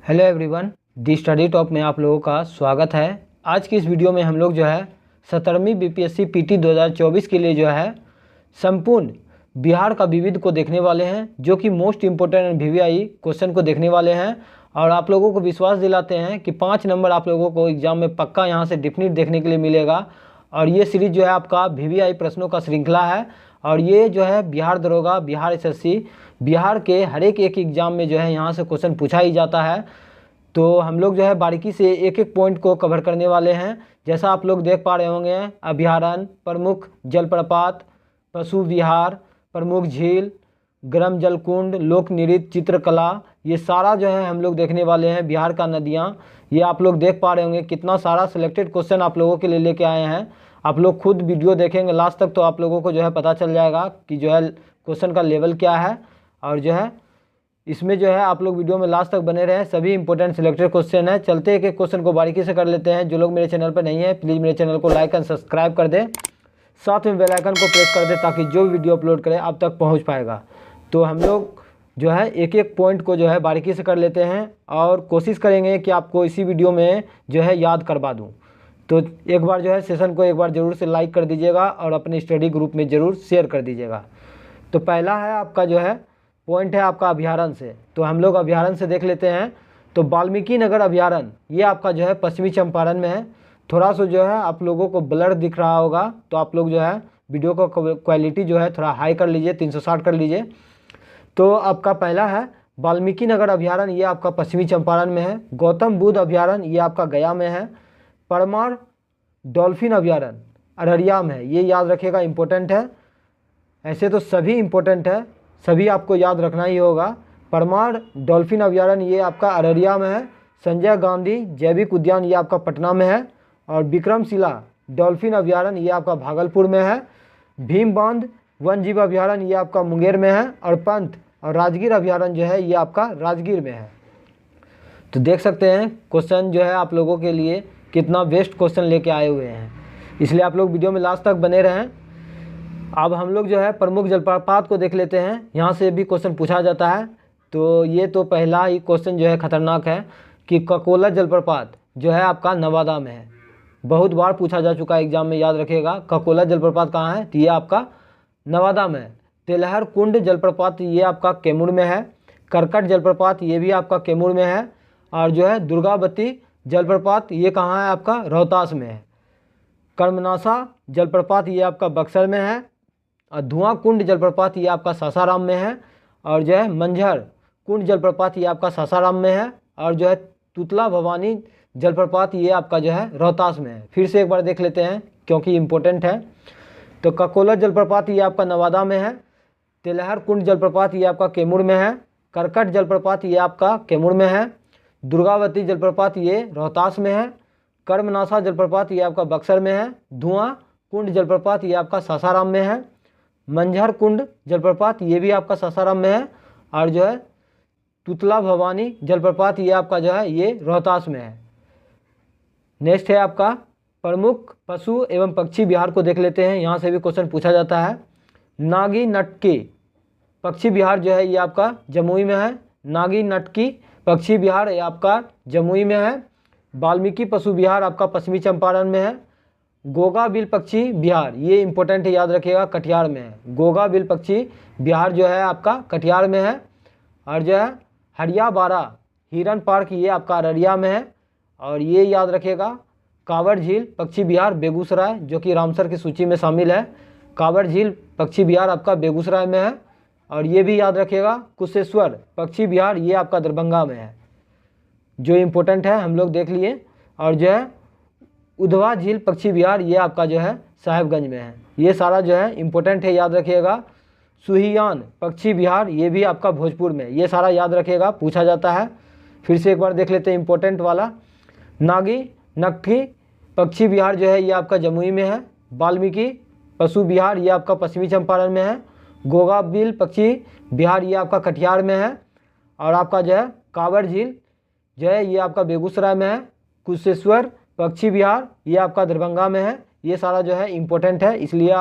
Hello everyone, दी study top में आप लोगों का स्वागत है। आज की इस वीडियो में हम लोग जो है 17वीं बीपीएससी पीटी 2024 के लिए जो है संपूर्ण बिहार का विविध को देखने वाले हैं, जो कि मोस्ट इम्पोर्टेंट वीवीआई क्वेश्चन को देखने वाले हैं। और आप लोगों को विश्वास दिलाते हैं कि 5 नंबर आप लोगों को एग्जाम में पक्का यहाँ से डिफिनिट देखने के लिए मिलेगा। और ये सीरीज जो है आपका वीवीआई प्रश्नों का श्रृंखला है, और ये जो है बिहार दरोगा, बिहार एसएससी, बिहार के हर एक एग्जाम में जो है यहाँ से क्वेश्चन पूछा ही जाता है। तो हम लोग जो है बारीकी से एक एक पॉइंट को कवर करने वाले हैं। जैसा आप लोग देख पा रहे होंगे, अभयारण्य, प्रमुख जलप्रपात, पशु विहार, प्रमुख झील, गर्म जलकुंड, लोक नृत्य, चित्रकला, ये सारा जो है हम लोग देखने वाले हैं। बिहार का नदियाँ, ये आप लोग देख पा रहे होंगे कितना सारा सिलेक्टेड क्वेश्चन आप लोगों के लिए लेके आए हैं। आप लोग खुद वीडियो देखेंगे लास्ट तक तो आप लोगों को जो है पता चल जाएगा कि जो है क्वेश्चन का लेवल क्या है। और जो है इसमें जो है आप लोग वीडियो में लास्ट तक बने रहें, सभी इंपॉर्टेंट सिलेक्टेड क्वेश्चन है। चलते एक एक क्वेश्चन को बारीकी से कर लेते हैं। जो लोग मेरे चैनल पर नहीं है प्लीज़ मेरे चैनल को लाइक एंड सब्सक्राइब कर दें, साथ में बेल आइकन को प्रेस कर दें ताकि जो वीडियो अपलोड करें आप तक पहुंच पाएगा। तो हम लोग जो है एक एक पॉइंट को जो है बारीकी से कर लेते हैं और कोशिश करेंगे कि आपको इसी वीडियो में जो है याद करवा दूँ। तो एक बार जो है सेशन को एक बार ज़रूर से लाइक कर दीजिएगा और अपने स्टडी ग्रुप में ज़रूर शेयर कर दीजिएगा। तो पहला है आपका जो है पॉइंट है आपका अभयारण्य से। तो हम लोग अभयारण्य से देख लेते हैं। तो वाल्मीकि नगर अभयारण्य ये आपका जो है पश्चिमी चंपारण में है। थोड़ा सा जो है आप लोगों को ब्लर दिख रहा होगा, तो आप लोग जो है वीडियो का क्वालिटी जो है थोड़ा हाई कर लीजिए, 360 कर लीजिए। तो आपका पहला है वाल्मीकि नगर अभयारण्य, ये आपका पश्चिमी चंपारण में है। गौतम बुद्ध अभयारण्य ये आपका गया में है। परमार डॉल्फिन अभयारण्य अररिया में है, ये याद रखिएगा, इम्पोर्टेंट है। ऐसे तो सभी इम्पोर्टेंट है, सभी आपको याद रखना ही होगा। परमार डॉल्फिन अभयारण्य ये आपका अररिया में है। संजय गांधी जैविक उद्यान ये आपका पटना में है। और विक्रमशिला डॉल्फिन अभयारण्य ये आपका भागलपुर में है। भीम बांध वन जीव अभयारण्य ये आपका मुंगेर में है। और पंत और राजगीर अभयारण्य जो है ये आपका राजगीर में है। तो देख सकते हैं क्वेश्चन जो है आप लोगों के लिए कितना बेस्ट क्वेश्चन लेके आए हुए हैं, इसलिए आप लोग वीडियो में लास्ट तक बने रहें। अब हम लोग जो है प्रमुख जलप्रपात को देख लेते हैं, यहाँ से भी क्वेश्चन पूछा जाता है। तो ये तो पहला ही क्वेश्चन जो है खतरनाक है कि ककोला जलप्रपात जो है आपका नवादा में है। बहुत बार पूछा जा चुका है एग्जाम में, याद रखिएगा। ककोला जलप्रपात कहाँ है, तो ये आपका नवादा में है। तेलहर कुंड जलप्रपात ये आपका कैमूर में है। करकट जलप्रपात ये भी आपका कैमूर में है। और जो है दुर्गावती जलप्रपात ये कहाँ है, आपका रोहतास में है। कर्मनासा जलप्रपात ये आपका बक्सर में है। और धुआं कुंड जलप्रपात ये आपका सासाराम में है। और जो है मंझर कुंड जलप्रपात ये आपका सासाराम में है। और जो है तुतला भवानी जलप्रपात ये आपका जो है रोहतास में है। फिर से एक बार देख लेते हैं क्योंकि इम्पोर्टेंट है। तो ककोला जलप्रपात ये आपका नवादा में है। तेलहर कुंड जलप्रपात ये आपका कैमूर में है। करकट जलप्रपात ये आपका कैमूर में है। दुर्गावती जलप्रपात ये रोहतास में है। कर्मनासा जलप्रपात ये आपका बक्सर में है। धुआं कुंड जलप्रपात ये आपका सासाराम में है। मंझर कुंड जलप्रपात ये भी आपका सासाराम में है। और जो है तुतला भवानी जलप्रपात ये आपका जो है ये रोहतास में है। नेक्स्ट है आपका प्रमुख पशु एवं पक्षी विहार को देख लेते हैं, यहाँ से भी क्वेश्चन पूछा जाता है। नागी नटकी पक्षी विहार जो है ये आपका जमुई में है। नागी नटकी पक्षी विहार ये आपका जमुई में है। वाल्मीकि पशु विहार आपका पश्चिमी चंपारण में है। गोगा बिल पक्षी विहार ये इंपॉर्टेंट है, याद रखिएगा, कटिहार में है। गोगा बिल पक्षी विहार जो है आपका कटिहार में है। और जो है हरिया बारा हिरन पार्क ये आपका अररिया में है। और ये याद रखिएगा कांवड़ झील पक्षी विहार बेगूसराय, जो कि रामसर की सूची में शामिल है। कांवड़ झील पक्षी विहार आपका बेगूसराय में है। और ये भी याद रखिएगा कुशेश्वर पक्षी विहार ये आपका दरभंगा में है। जो इम्पोर्टेंट है हम लोग देख लिए। और जो है उधवा झील पक्षी विहार ये आपका जो है साहेबगंज में है। ये सारा जो है इम्पोर्टेंट है, याद रखिएगा। सुहियान पक्षी विहार ये भी आपका भोजपुर में, ये सारा याद रखिएगा, पूछा जाता है। फिर से एक बार देख लेते हैं इम्पोर्टेंट वाला। नागी नक्की पक्षी विहार जो है ये आपका जमुई में है। वाल्मीकि पशु विहार ये आपका पश्चिमी चंपारण में है। गोगा बिल पक्षी विहार ये आपका कटिहार में है। और आपका जो है कांवड़ झील जो है ये आपका बेगूसराय में है। कुशेश्वर पक्षी विहार ये आपका दरभंगा में है। ये सारा जो है इम्पोर्टेंट है, इसलिए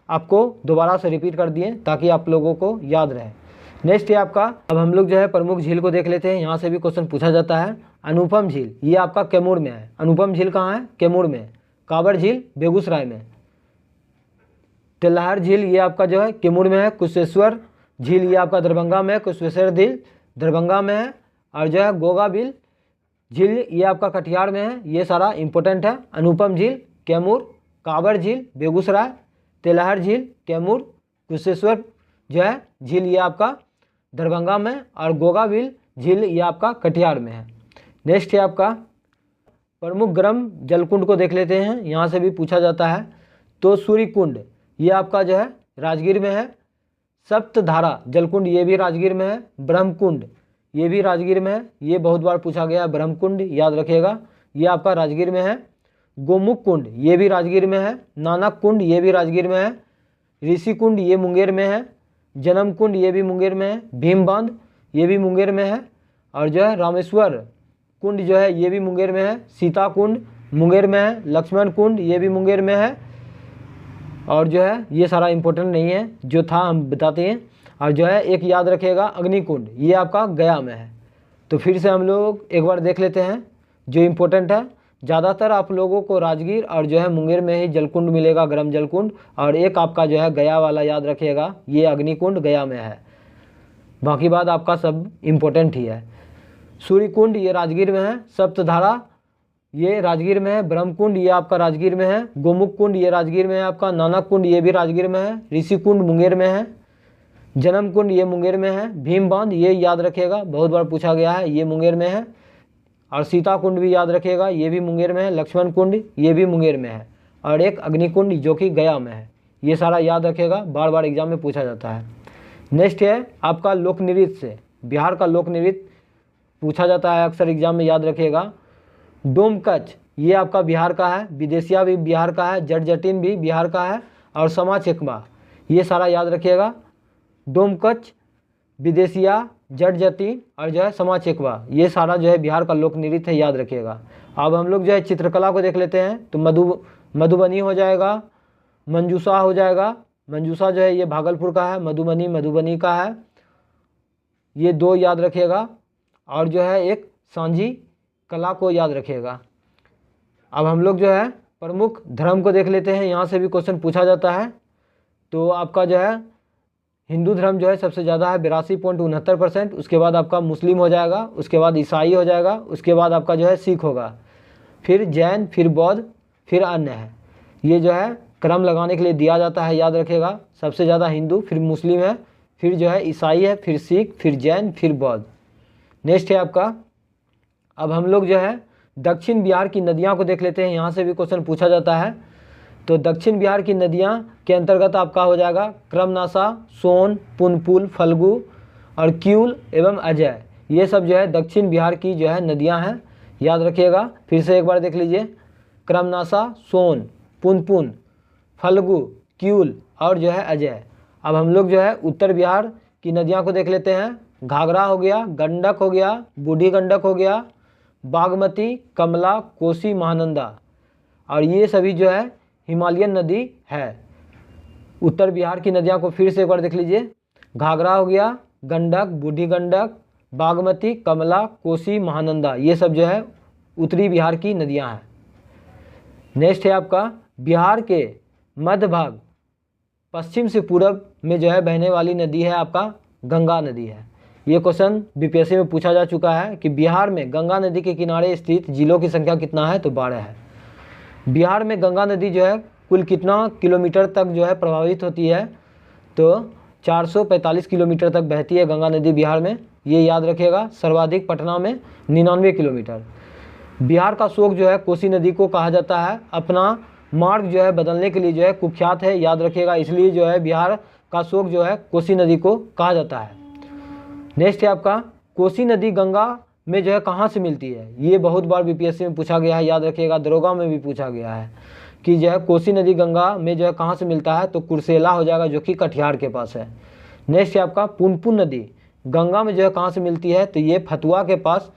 आपको दोबारा से रिपीट कर दिए ताकि आप लोगों को याद रहे। नेक्स्ट है आपका, अब हम लोग जो है प्रमुख झील को देख लेते हैं, यहाँ से भी क्वेश्चन पूछा जाता है। अनुपम झील ये आपका कैमूर में है। अनुपम झील कहाँ है? कैमूर में। कांवर झील बेगूसराय में। तेल्हार झील ये आपका जो है कैमूर में है। कुशेश्वर झील ये आपका दरभंगा में है। कुशेश्वर झील दरभंगा में है। और जो है गोगाबिल झील ये आपका कटिहार में है। ये सारा इंपॉर्टेंट है। अनुपम झील कैमूर, कांवर झील बेगूसराय, तेल्हार झील कैमूर, कुशेश्वर जो है झील ये आपका दरभंगा में, और गोगाबिल झील ये आपका कटिहार में है। नेक्स्ट है आपका प्रमुख गर्म जलकुंड को देख लेते हैं, यहाँ से भी पूछा जाता है। तो सूर्य कुंड ये आपका जो है राजगीर में है। सप्तधारा जलकुंड ये भी राजगीर में है। ब्रह्मकुंड ये भी राजगीर में है। ये बहुत बार पूछा गया है, ब्रह्मकुंड याद रखिएगा, ये आपका राजगीर में है। गोमुख कुंड ये भी राजगीर में है। नानक कुंड ये भी राजगीर में है। ऋषि कुंड ये मुंगेर में है। जन्म कुंड ये भी मुंगेर में है। भीम बांध ये भी मुंगेर में है। और जो है रामेश्वर कुंड जो है ये भी मुंगेर में है। सीता कुंड मुंगेर में है। लक्ष्मण कुंड ये भी मुंगेर में है। और जो है ये सारा इंपॉर्टेंट नहीं है, जो था हम बताते हैं। और जो है एक याद रखिएगा अग्निकुंड ये आपका गया में है। तो फिर से हम लोग एक बार देख लेते हैं जो इम्पोर्टेंट है। ज़्यादातर आप लोगों को राजगीर और जो है मुंगेर में ही जलकुंड मिलेगा, गर्म जलकुंड। और एक आपका जो है गया वाला याद रखिएगा, ये अग्निकुंड गया में है। बाकी बात आपका सब इम्पोर्टेंट ही है। सूर्य कुंड ये राजगीर में है। सप्तधारा ये राजगीर में है। ब्रह्मकुंड ये आपका राजगीर में है। गोमुख कुंड ये राजगीर में है आपका। नानक कुंड ये भी राजगीर में है। ऋषि कुंड मुंगेर में है। जन्म कुंड ये मुंगेर में है। भीम बांध ये याद रखिएगा, बहुत बार पूछा गया है, ये मुंगेर में है। और सीता कुंड भी याद रखिएगा, ये भी मुंगेर में है। लक्ष्मण कुंड ये भी मुंगेर में है। और एक अग्निकुंड जो कि गया में है। ये सारा याद रखिएगा, बार बार एग्जाम में पूछा जाता है। नेक्स्ट है आपका लोक नृत्य से, बिहार का लोक नृत्य पूछा जाता है अक्सर एग्जाम में, याद रखिएगा। डोमकच ये आपका बिहार का है। विदेशिया भी बिहार का है। जट जटिन भी बिहार का है। और समा चेकमा ये सारा याद रखिएगा। डोमकच, विदेशिया, जट जटिन और जो है समा चेकवा ये सारा जो है बिहार का लोक नृत्य है, याद रखिएगा। अब हम लोग जो है चित्रकला को देख लेते हैं। तो मधुबनी हो जाएगा, मंजूषा हो जाएगा। मंजूषा जो है ये भागलपुर का है। मधुबनी का है। ये दो याद रखिएगा। और जो है एक सांझी कला को याद रखिएगा। अब हम लोग जो है प्रमुख धर्म को देख लेते हैं, यहाँ से भी क्वेश्चन पूछा जाता है। तो आपका जो है हिंदू धर्म जो है सबसे ज़्यादा है 82.69%। उसके बाद आपका मुस्लिम हो जाएगा। उसके बाद ईसाई हो जाएगा। उसके बाद आपका जो है सिख होगा। फिर जैन, फिर बौद्ध, फिर अन्य है। ये जो है क्रम लगाने के लिए दिया जाता है, याद रखिएगा। सबसे ज़्यादा हिंदू, फिर मुस्लिम है, फिर जो है ईसाई है, फिर सिख, फिर जैन, फिर बौद्ध। नेक्स्ट है आपका, अब हम लोग जो है दक्षिण बिहार की नदियाँ को देख लेते हैं, यहाँ से भी क्वेश्चन पूछा जाता है। तो दक्षिण बिहार की नदियाँ के अंतर्गत आपका हो जाएगा क्रमनाशा, सोन, पुनपुन, फल्गु और क्यूल एवं अजय। ये सब जो है दक्षिण बिहार की जो है नदियाँ हैं, याद रखिएगा। फिर से एक बार देख लीजिए, क्रमनाशा, सोन, पुनपुन, फल्गु, क्यूल और जो है अजय। अब हम लोग जो है उत्तर बिहार की नदियाँ को देख लेते हैं। घाघरा हो गया, गंडक हो गया, बूढ़ी गंडक हो गया, बागमती, कमला, कोसी, महानंदा। और ये सभी जो है हिमालयन नदी है। उत्तर बिहार की नदियाँ को फिर से एक बार देख लीजिए। घाघरा हो गया, गंडक, बूढ़ी गंडक, बागमती, कमला, कोसी, महानंदा, ये सब जो है उत्तरी बिहार की नदियाँ हैं। नेक्स्ट है आपका बिहार के मध्य भाग पश्चिम से पूर्व में जो है बहने वाली नदी है आपका गंगा नदी है। ये क्वेश्चन बीपीएससी में पूछा जा चुका है कि बिहार में गंगा नदी के किनारे स्थित जिलों की संख्या कितना है? तो 12 है। बिहार में गंगा नदी जो है कुल कितना किलोमीटर तक जो है प्रभावित होती है? तो 445 किलोमीटर तक बहती है गंगा नदी बिहार में, ये याद रखिएगा। सर्वाधिक पटना में 99 किलोमीटर। बिहार का शोक जो है कोसी नदी को कहा जाता है। अपना मार्ग जो है बदलने के लिए जो है कुख्यात है, याद रखिएगा। इसलिए जो है बिहार का शोक जो है कोसी नदी को कहा जाता है। नेक्स्ट है आपका कोसी नदी गंगा में जो है कहाँ से मिलती है? ये बहुत बार बीपीएससी में पूछा गया है, याद रखिएगा। दरोगा में भी पूछा गया है कि जो है कोसी नदी गंगा में जो है कहाँ से मिलता है? तो कुर्सेला हो जाएगा, जो कि कटिहार के पास है। नेक्स्ट है आपका पुनपुन नदी गंगा में जो है कहाँ से मिलती है? तो ये फतुआ के पास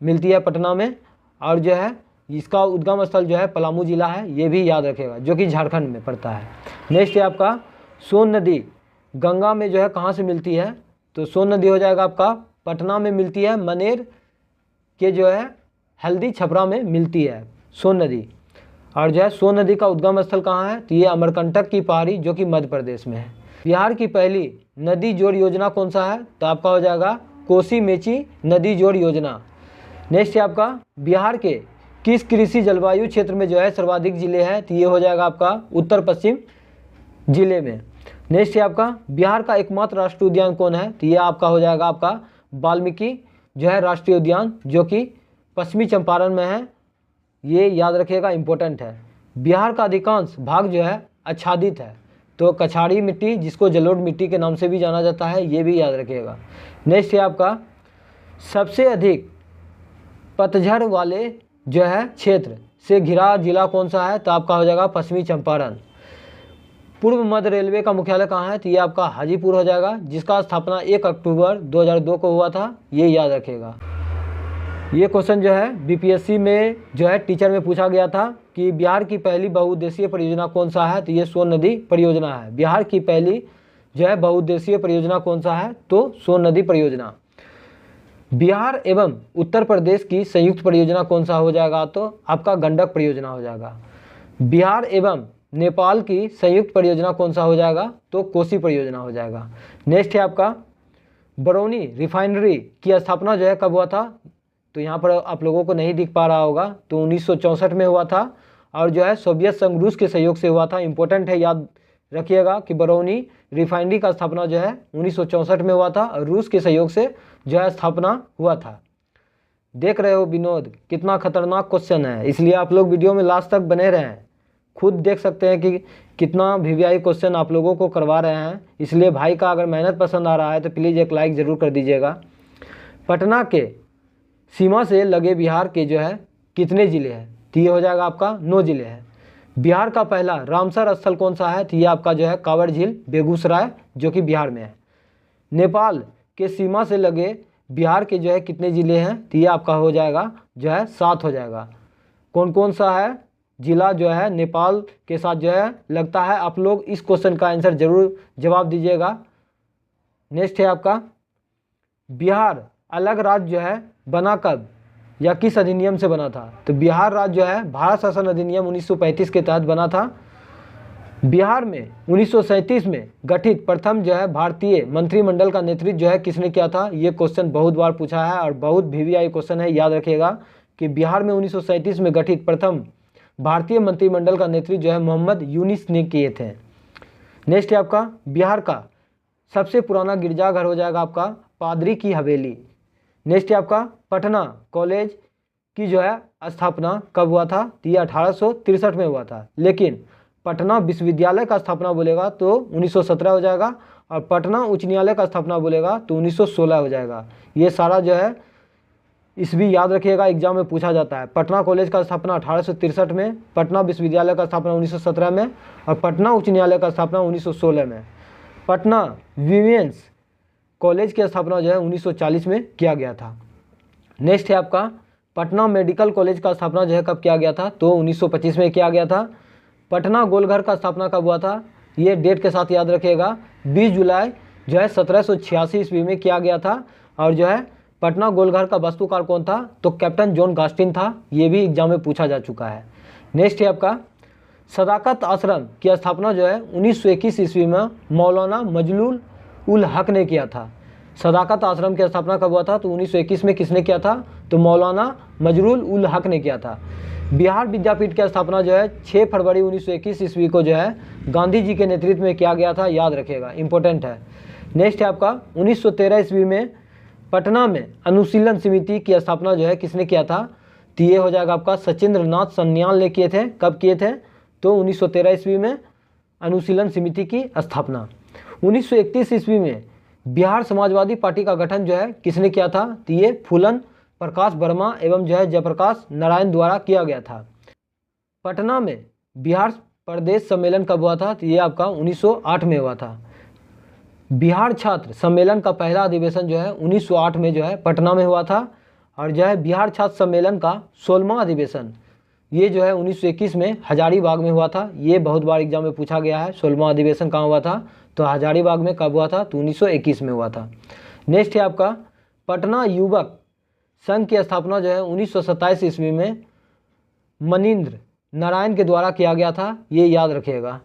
मिलती है, पटना में। और जो है इसका उद्गम स्थल जो है पलामू जिला है, ये भी याद रखेगा, जो कि झारखंड में पड़ता है। नेक्स्ट है आपका सोन नदी गंगा में जो है कहाँ से मिलती है? तो सोन नदी हो जाएगा आपका पटना में मिलती है, मनेर के जो है हल्दी छपरा में मिलती है सोन नदी। और जो है सोन नदी का उद्गम स्थल कहाँ है, तो ये अमरकंटक की पहाड़ी जो कि मध्य प्रदेश में है। बिहार की पहली नदी जोड़ योजना कौन सा है, तो आपका हो जाएगा कोसी मेची नदी जोड़ योजना। नेक्स्ट है आपका बिहार के किस कृषि जलवायु क्षेत्र में जो है सर्वाधिक जिले हैं, तो ये हो जाएगा आपका उत्तर पश्चिम जिले में। नेक्स्ट है आपका बिहार का एकमात्र राष्ट्रीय उद्यान कौन है, तो ये आपका हो जाएगा आपका वाल्मीकि जो है राष्ट्रीय उद्यान जो कि पश्चिमी चंपारण में है, ये याद रखिएगा, इंपॉर्टेंट है। बिहार का अधिकांश भाग जो है आच्छादित है, तो कछाड़ी मिट्टी जिसको जलोढ़ मिट्टी के नाम से भी जाना जाता है, ये भी याद रखिएगा। नेक्स्ट है आपका सबसे अधिक पतझड़ वाले जो है क्षेत्र से घिरा जिला कौन सा है, तो आपका हो जाएगा पश्चिमी चंपारण। पूर्व मध्य रेलवे का मुख्यालय कहाँ है, तो ये आपका हाजीपुर हो जाएगा, जिसका स्थापना 1 अक्टूबर 2002 को हुआ था, ये याद रखिएगा। ये क्वेश्चन जो है बीपीएससी में जो है टीचर में पूछा गया था कि बिहार की पहली बहुउद्देशीय परियोजना कौन सा है, तो ये सोन नदी परियोजना है। बिहार की पहली जो है बहुउद्देशीय परियोजना कौन सा है, तो सोन नदी परियोजना। बिहार एवं उत्तर प्रदेश की संयुक्त परियोजना कौन सा हो जाएगा, तो आपका गंडक परियोजना हो जाएगा। बिहार एवं नेपाल की संयुक्त परियोजना कौन सा हो जाएगा, तो कोसी परियोजना हो जाएगा। नेक्स्ट है आपका बरौनी रिफाइनरी की स्थापना जो है कब हुआ था, तो यहाँ पर आप लोगों को नहीं दिख पा रहा होगा, तो 1964 में हुआ था, और जो है सोवियत संघ रूस के सहयोग से हुआ था। इंपॉर्टेंट है, याद रखिएगा कि बरौनी रिफाइनरी का स्थापना जो है 1964 में हुआ था और रूस के सहयोग से जो है स्थापना हुआ था। देख रहे हो विनोद, कितना खतरनाक क्वेश्चन है, इसलिए आप लोग वीडियो में लास्ट तक बने रहें। खुद देख सकते हैं कि कितना वीवीआई क्वेश्चन आप लोगों को करवा रहे हैं, इसलिए भाई का अगर मेहनत पसंद आ रहा है तो प्लीज़ एक लाइक ज़रूर कर दीजिएगा। पटना के सीमा से लगे बिहार के जो है कितने ज़िले हैं, तो ये हो जाएगा आपका 9 ज़िले हैं। बिहार का पहला रामसर स्थल कौन सा है, तो ये आपका जो है कांवर झील बेगूसराय जो कि बिहार में है। नेपाल के सीमा से लगे बिहार के जो है कितने ज़िले हैं, तो ये आपका हो जाएगा जो है 7 हो जाएगा। कौन कौन सा है ज़िला जो है नेपाल के साथ जो है लगता है, आप लोग इस क्वेश्चन का आंसर जरूर जवाब दीजिएगा। नेक्स्ट है आपका बिहार अलग राज्य जो है बना कब या किस अधिनियम से बना था, तो बिहार राज्य जो है भारत शासन अधिनियम 1935 के तहत बना था। बिहार में 1937 में गठित प्रथम जो है भारतीय मंत्रिमंडल का नेतृत्व जो है किसने किया था, ये क्वेश्चन बहुत बार पूछा है और बहुत वीवीआई क्वेश्चन है, याद रखिएगा कि बिहार में 1937 में गठित प्रथम भारतीय मंत्रिमंडल का नेतृत्व जो है मोहम्मद यूनिस ने किए थे। नेक्स्ट है आपका बिहार का सबसे पुराना गिरजाघर हो जाएगा आपका पादरी की हवेली। नेक्स्ट है आपका पटना कॉलेज की जो है स्थापना कब हुआ था, तो ये 1863 में हुआ था, लेकिन पटना विश्वविद्यालय का स्थापना बोलेगा तो 1917 हो जाएगा, और पटना उच्च न्यायालय का स्थापना बोलेगा तो 1916 हो जाएगा। ये सारा जो है इस भी याद रखिएगा, एग्जाम में पूछा जाता है। पटना कॉलेज का स्थापना 1863 में, पटना विश्वविद्यालय का स्थापना 1917 में, और पटना उच्च न्यायालय का स्थापना 1916 में। पटना वीमेंस कॉलेज की स्थापना जो है 1940 में किया गया था। नेक्स्ट है आपका पटना मेडिकल कॉलेज का स्थापना जो है कब किया गया था, तो 1925 में किया गया था। पटना गोलघर का स्थापना कब हुआ था, ये डेट के साथ याद रखिएगा, 20 जुलाई जो है 1786 ईस्वी में किया गया था। और जो है पटना गोलघर का वास्तुकार कौन था, तो कैप्टन जॉन गास्टिन था, ये भी एग्जाम में पूछा जा चुका है। नेक्स्ट है आपका सदाकत आश्रम की स्थापना जो है 1921 ईस्वी में मौलाना मजलूल उल हक ने किया था। सदाकत आश्रम की स्थापना कब हुआ था, तो 1921 में किसने किया था, तो मौलाना मजलूल उल हक ने किया था। बिहार विद्यापीठ की स्थापना जो है 6 फरवरी 1921 ईस्वी को जो है गांधी जी के नेतृत्व में किया गया था, याद रखिएगा, इंपॉर्टेंट है। नेक्स्ट है आपका 1913 ईस्वी में पटना में अनुशीलन समिति की स्थापना जो है किसने किया था, तो ये हो जाएगा आपका सचिंद्र नाथ सन्याल ने किए थे। कब किए थे, तो 1913 ईस्वी में अनुशीलन समिति की स्थापना। 1931 ईस्वी में बिहार समाजवादी पार्टी का गठन जो है किसने किया था, तो ये फूलन प्रकाश वर्मा एवं जो है जयप्रकाश नारायण द्वारा किया गया था। पटना में बिहार प्रदेश सम्मेलन कब हुआ था, तो ये आपका 1908 में हुआ था। बिहार छात्र सम्मेलन का पहला अधिवेशन जो है 1908 में जो है पटना में हुआ था। और जो है बिहार छात्र सम्मेलन का 16वां अधिवेशन ये जो है 1921 में हजारीबाग में हुआ था। ये बहुत बार एग्जाम में पूछा गया है, 16वां अधिवेशन कहाँ हुआ था, तो हजारीबाग में कब हुआ था, तो 1921 में हुआ था। नेक्स्ट है आपका पटना युवक संघ की स्थापना जो है 1927 ईस्वी में मनीन्द्र नारायण के द्वारा किया गया था, ये याद रखिएगा।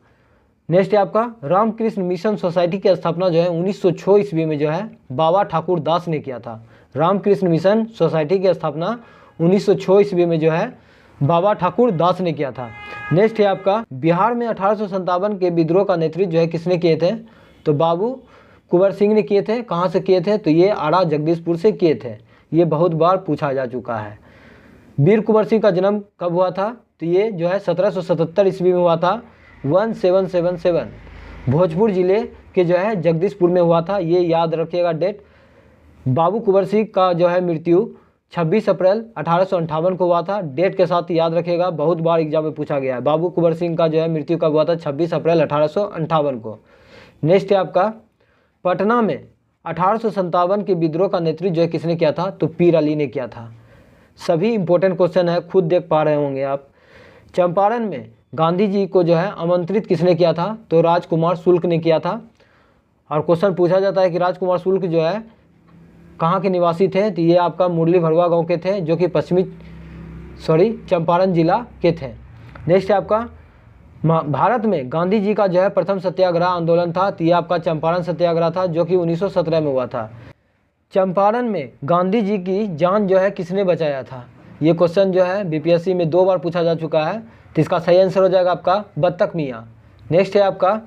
नेक्स्ट है आपका रामकृष्ण मिशन सोसाइटी की स्थापना जो है 1906 ईस्वी में जो है बाबा ठाकुर दास ने किया था। रामकृष्ण मिशन सोसाइटी की स्थापना 1906 ईस्वी में जो है बाबा ठाकुर दास ने किया था। नेक्स्ट है आपका बिहार में 1857 के विद्रोह का नेतृत्व जो है किसने किए थे, तो बाबू कुंवर सिंह ने किए थे। कहाँ से किए थे, तो ये आरा जगदीशपुर से किए थे। ये बहुत बार पूछा जा चुका है। वीर कुंवर सिंह का जन्म कब हुआ था, तो ये जो है 1777 ईस्वी में हुआ था, 1777 भोजपुर जिले के जो है जगदीशपुर में हुआ था, ये याद रखिएगा डेट। बाबू कुंवर सिंह का जो है मृत्यु 26 अप्रैल 1858 को हुआ था, डेट के साथ याद रखिएगा, बहुत बार एग्जाम में पूछा गया है। बाबू कुंवर सिंह का जो है मृत्यु कब हुआ था, 26 अप्रैल 1858 को। नेक्स्ट है आपका पटना में 1857 के विद्रोह का नेतृत्व जो है किसने किया था, तो पीर अली ने किया था। सभी इंपॉर्टेंट क्वेश्चन है, खुद देख पा रहे होंगे आप। चंपारण में गांधी जी को जो है आमंत्रित किसने किया था, तो राजकुमार शुक्ल ने किया था। और क्वेश्चन पूछा जाता है कि राजकुमार शुक्ल जो है कहाँ के निवासी थे, तो ये आपका मुरली भरवा गांव के थे, जो कि चंपारण जिला के थे। नेक्स्ट है आपका भारत में गांधी जी का जो है प्रथम सत्याग्रह आंदोलन था, तो ये आपका चंपारण सत्याग्रह था, जो कि 1917 में हुआ था। चंपारण में गांधी जी की जान जो है किसने बचाया था, ये क्वेश्चन जो है बीपीएससी में 2 बार पूछा जा चुका है, तो इसका सही आंसर हो जाएगा आपका बत्तख मियाँ। नेक्स्ट है आपका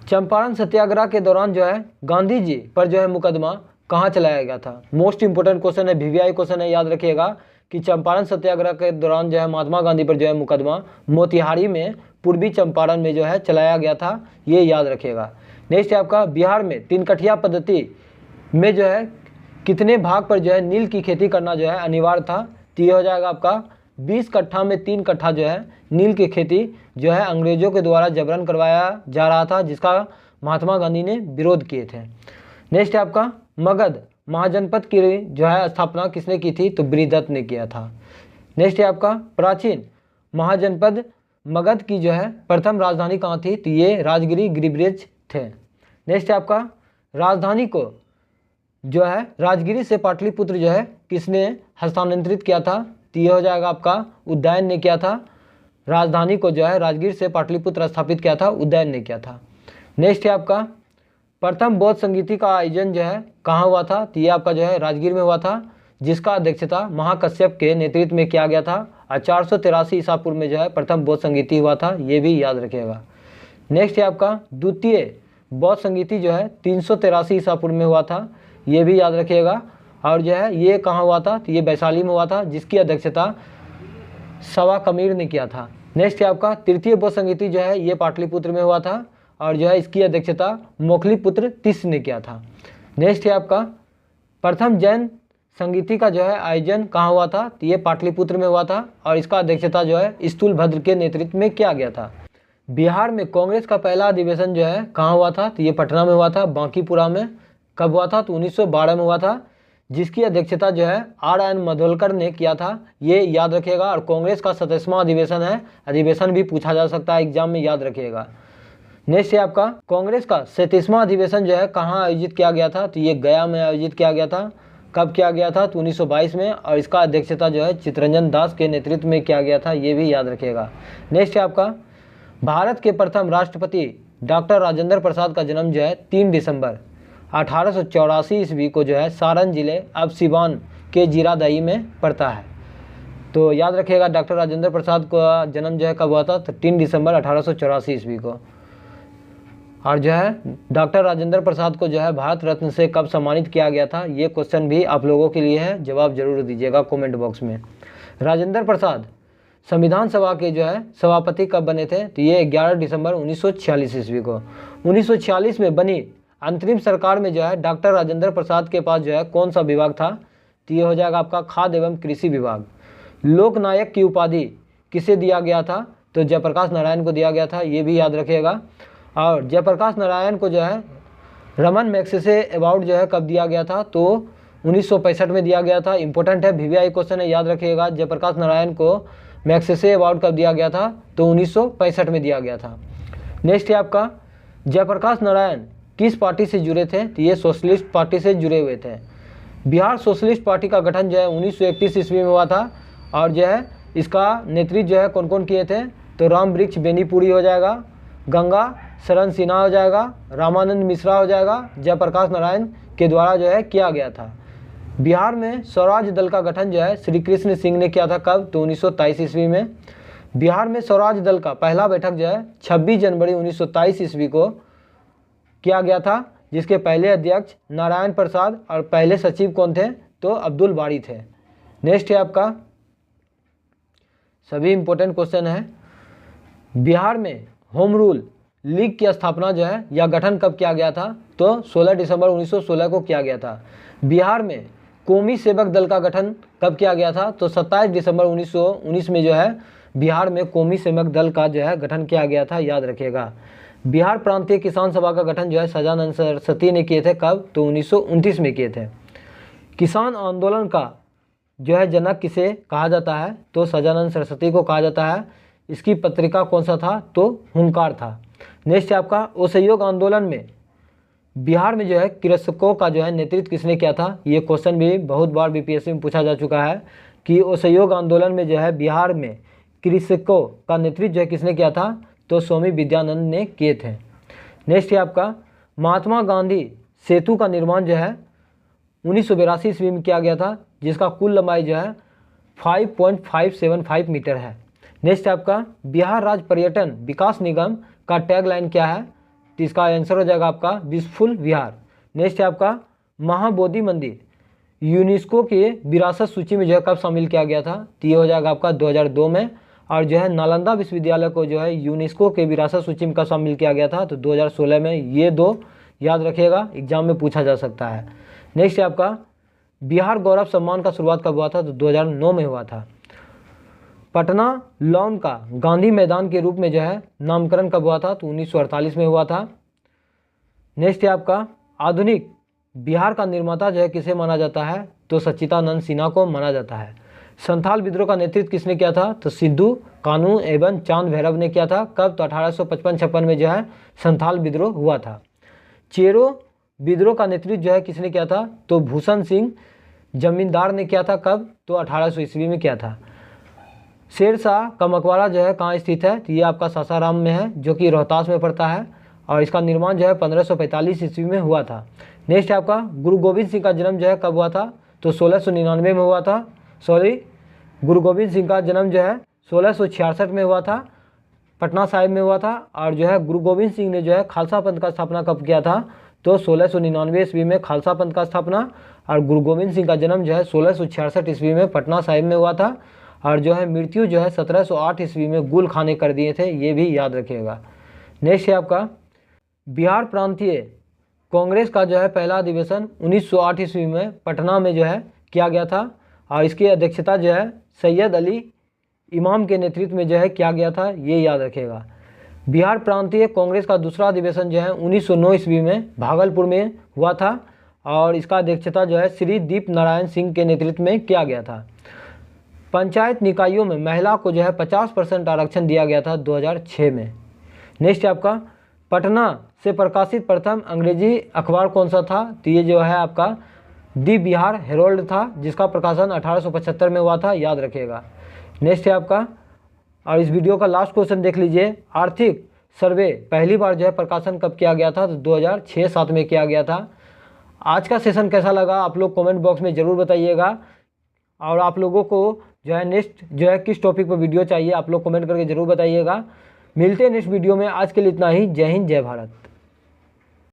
चंपारण सत्याग्रह के दौरान जो है गांधी जी पर जो है मुकदमा कहाँ चलाया गया था। मोस्ट इंपोर्टेंट क्वेश्चन है, वीवीआई क्वेश्चन है, याद रखिएगा कि चंपारण सत्याग्रह के दौरान जो है महात्मा गांधी पर जो है मुकदमा मोतिहारी में पूर्वी चंपारण में जो है चलाया गया था, ये याद रखिएगा। नेक्स्ट है आपका बिहार में 3 कठिया पद्धति में जो है कितने भाग पर जो है नील की खेती करना जो है अनिवार्य था, तो ये हो जाएगा आपका 20 कट्ठा में 3 कट्ठा जो है नील की खेती जो है अंग्रेजों के द्वारा जबरन करवाया जा रहा था, जिसका महात्मा गांधी ने विरोध किए थे। नेक्स्ट है आपका मगध महाजनपद की जो है स्थापना किसने की थी, तो बृहदत्त ने किया था। नेक्स्ट है आपका प्राचीन महाजनपद मगध की जो है प्रथम राजधानी कहाँ थी, तो ये राजगिरी गिरिब्रिज थे। नेक्स्ट है आपका राजधानी को जो है राजगिरी से पाटलिपुत्र जो है किसने हस्तांतरित किया था, तो ये हो जाएगा आपका उदयन ने किया था। राजधानी को जो है राजगीर से पाटलिपुत्र स्थापित किया था, उदयन ने किया था। नेक्स्ट है आपका प्रथम बौद्ध संगीति का आयोजन जो है कहाँ हुआ था, तो ये आपका जो है राजगीर में हुआ था, जिसका अध्यक्षता महाकश्यप के नेतृत्व में किया गया था। और 483 ईसा पूर्व में जो है प्रथम बौद्ध संगीति हुआ था, ये भी याद रखिएगा। नेक्स्ट है आपका द्वितीय बौद्ध संगीति जो है 383 ईसा पूर्व में हुआ था, ये भी याद रखिएगा। और जो है ये कहाँ हुआ था, तो ये वैशाली में हुआ था, जिसकी अध्यक्षता सवा कमीर ने किया था। नेक्स्ट है आपका तृतीय बौद्ध संगीति जो है ये पाटलिपुत्र में हुआ था, और जो है इसकी अध्यक्षता मोखलीपुत्र तिस ने किया था। नेक्स्ट है आपका प्रथम जैन संगीति का जो है आयोजन कहाँ हुआ था, तो ये पाटलिपुत्र में हुआ था, और इसका अध्यक्षता जो है स्थूलभद्र के नेतृत्व में किया गया था। बिहार में कांग्रेस का पहला अधिवेशन जो है कहाँ हुआ था, तो ये पटना में हुआ था, बांकीपुरा में। कब हुआ था, तो 1912 में हुआ था, जिसकी अध्यक्षता जो है आर.एन. मधोलकर ने किया था, ये याद रखिएगा। और कांग्रेस का 27वां अधिवेशन है, अधिवेशन भी पूछा जा सकता है एग्जाम में, याद रखिएगा। नेक्स्ट है आपका कांग्रेस का 37वां अधिवेशन जो है कहाँ आयोजित किया गया था, तो ये गया में आयोजित किया गया था। कब किया गया था, तो 1922 में, और इसका अध्यक्षता जो है चित्तरंजन दास के नेतृत्व में किया गया था, ये भी याद रखिएगा। नेक्स्ट है आपका भारत के प्रथम राष्ट्रपति डॉक्टर राजेंद्र प्रसाद का जन्म जो है 3 दिसंबर 1884 ईस्वी को जो है सारण जिले अब सिवान के जीरादई में पड़ता है। तो याद रखिएगा डॉक्टर राजेंद्र प्रसाद का जन्म जो है कब हुआ था, तो 3 दिसंबर 1884 ईस्वी को। और जो है डॉक्टर राजेंद्र प्रसाद को जो है भारत रत्न से कब सम्मानित किया गया था, ये क्वेश्चन भी आप लोगों के लिए है, जवाब जरूर दीजिएगा कमेंट बॉक्स में। राजेंद्र प्रसाद संविधान सभा के जो है सभापति कब बने थे, तो ये 11 दिसंबर 1946 ईस्वी को। 1946 में बनी अंतरिम सरकार में जो है डॉक्टर राजेंद्र प्रसाद के पास जो है कौन सा विभाग था, तो ये हो जाएगा आपका खाद्य एवं कृषि विभाग। लोकनायक की उपाधि किसे दिया गया था, तो जयप्रकाश नारायण को दिया गया था, ये भी याद रखिएगा। और जयप्रकाश नारायण को जो है रमन मैग्सेसे अवार्ड जो है कब दिया गया था, तो 1965 में दिया गया था। इंपॉर्टेंट है, वीवीआई क्वेश्चन है, याद रखिएगा। जयप्रकाश नारायण को मैग्सेसे अवार्ड कब दिया गया था, तो 1965 में दिया गया था। नेक्स्ट है आपका जयप्रकाश नारायण किस पार्टी से जुड़े थे? तो ये सोशलिस्ट पार्टी से जुड़े हुए थे। बिहार सोशलिस्ट पार्टी का गठन जो है 1931 ईस्वी में हुआ था और जो है इसका नेतृत्व जो है कौन कौन किए थे? तो राम वृक्ष बेनीपुरी हो जाएगा, गंगा शरण सिन्हा हो जाएगा, रामानंद मिश्रा हो जाएगा, जयप्रकाश नारायण के द्वारा जो है किया गया था। बिहार में स्वराज दल का गठन जो है श्री कृष्ण सिंह ने किया था। कब? तो 1923 ईस्वी में। बिहार में स्वराज दल का पहला बैठक जो है 26 जनवरी 1923 ईस्वी को किया गया था, जिसके पहले अध्यक्ष नारायण प्रसाद और पहले सचिव कौन थे? तो अब्दुल बारी थे। नेक्स्ट है आपका, सभी इंपॉर्टेंट क्वेश्चन है, बिहार में होम रूल लीग की स्थापना जो है या गठन कब किया गया था? तो 16 दिसंबर 1916 को किया गया था। बिहार में कौमी सेवक दल का गठन कब किया गया था? तो 27 दिसंबर 1919 में जो है बिहार में कौमी सेवक दल का जो है गठन किया गया था, याद रखिएगा। बिहार प्रांतीय किसान सभा का गठन जो है सजानंद सरस्वती ने किए थे। कब? तो 1929 में किए थे। किसान आंदोलन का जो है जनक किसे कहा जाता है? तो सजानंद सरस्वती को कहा जाता है। इसकी पत्रिका कौन सा था? तो हुंकार था। नेक्स्ट है आपका, असहयोग आंदोलन में बिहार में जो है कृषकों का जो है नेतृत्व किसने किया था? ये क्वेश्चन भी बहुत बार बीपीएससी में पूछा जा चुका है कि असहयोग आंदोलन में जो है बिहार में कृषकों का नेतृत्व जो है किसने किया था? तो स्वामी विद्यानंद ने किए थे। नेक्स्ट है आपका, महात्मा गांधी सेतु का निर्माण जो है 1982 ईस्वी में किया गया था, जिसका कुल लंबाई जो है 5.575 मीटर है। नेक्स्ट है आपका, बिहार राज्य पर्यटन विकास निगम का टैगलाइन क्या है? तो इसका आंसर हो जाएगा आपका विश्वफुल विहार। नेक्स्ट है आपका, महाबोधि मंदिर यूनेस्को के विरासत सूची में जो है कब शामिल किया गया था? तो ये हो जाएगा आपका 2002 में। और जो है नालंदा विश्वविद्यालय को जो है यूनेस्को के विरासत सूची में कब शामिल किया गया था? तो 2016 में। ये दो याद रखिएगा, एग्जाम में पूछा जा सकता है। नेक्स्ट है आपका, बिहार गौरव सम्मान का शुरुआत कब हुआ था? तो 2009 में हुआ था। पटना लॉन का गांधी मैदान के रूप में जो है नामकरण कब हुआ था? तो 1948 में हुआ था। नेक्स्ट है आपका, आधुनिक बिहार का निर्माता जो है किसे माना जाता है? तो सच्चिदानंद सिन्हा को माना जाता है। संथाल विद्रोह का नेतृत्व किसने किया था? तो सिद्धू कानू एवं चांद भैरव ने किया था। कब? तो 1855-56 में जो है संथाल विद्रोह हुआ था। चेरो विद्रोह का नेतृत्व जो है किसने किया था? तो भूषण सिंह जमींदार ने किया था। कब? तो 1800 ईस्वी में किया था। शेरशाह का मकबरा जो है कहाँ स्थित है? तो ये आपका सासाराम में है, जो कि रोहतास में पड़ता है, और इसका निर्माण जो है 1545 ईस्वी में हुआ था। नेक्स्ट है आपका, गुरु गोविंद सिंह का जन्म जो है कब हुआ था? तो 1699 में हुआ था। गुरु गोविंद सिंह का जन्म जो है 1666 में हुआ था, पटना साहिब में हुआ था। और जो है गुरु गोविंद सिंह ने जो है खालसा पंथ का स्थापना कब किया था? तो 1699 ईस्वी में खालसा पंथ का स्थापना। और गुरु गोविंद सिंह का जन्म जो है 1666 ईस्वी में पटना साहिब में हुआ था। और जो है मृत्यु जो है 1708 ईस्वी में गुल खाने कर दिए थे, ये भी याद रखिएगा। नेक्स्ट है आपका, बिहार प्रांतीय कांग्रेस का जो है पहला अधिवेशन 1908 ईस्वी में पटना में जो है किया गया था, और इसकी अध्यक्षता जो है सैयद अली इमाम के नेतृत्व में जो है किया गया था, ये याद रखिएगा। बिहार प्रांतीय कांग्रेस का दूसरा अधिवेशन जो है 1909 ईस्वी में भागलपुर में हुआ था, और इसका अध्यक्षता जो है श्री दीप नारायण सिंह के नेतृत्व में किया गया था। पंचायत निकायों में महिला को जो है 50% आरक्षण दिया गया था 2006 में। नेक्स्ट है आपका, पटना से प्रकाशित प्रथम अंग्रेजी अखबार कौन सा था? तो ये जो है आपका दी बिहार हेरोल्ड था, जिसका प्रकाशन 1875 में हुआ था, याद रखिएगा। नेक्स्ट है आपका, और इस वीडियो का लास्ट क्वेश्चन देख लीजिए, आर्थिक सर्वे पहली बार जो है प्रकाशन कब किया गया था? तो 2006-07 में किया गया था। आज का सेशन कैसा लगा आप लोग कमेंट बॉक्स में ज़रूर बताइएगा, और आप लोगों को जो है नेक्स्ट जो है किस टॉपिक पर वीडियो चाहिए आप लोग कमेंट करके ज़रूर बताइएगा। मिलते हैं नेक्स्ट वीडियो में, आज के लिए इतना ही। जय हिंद, जय भारत।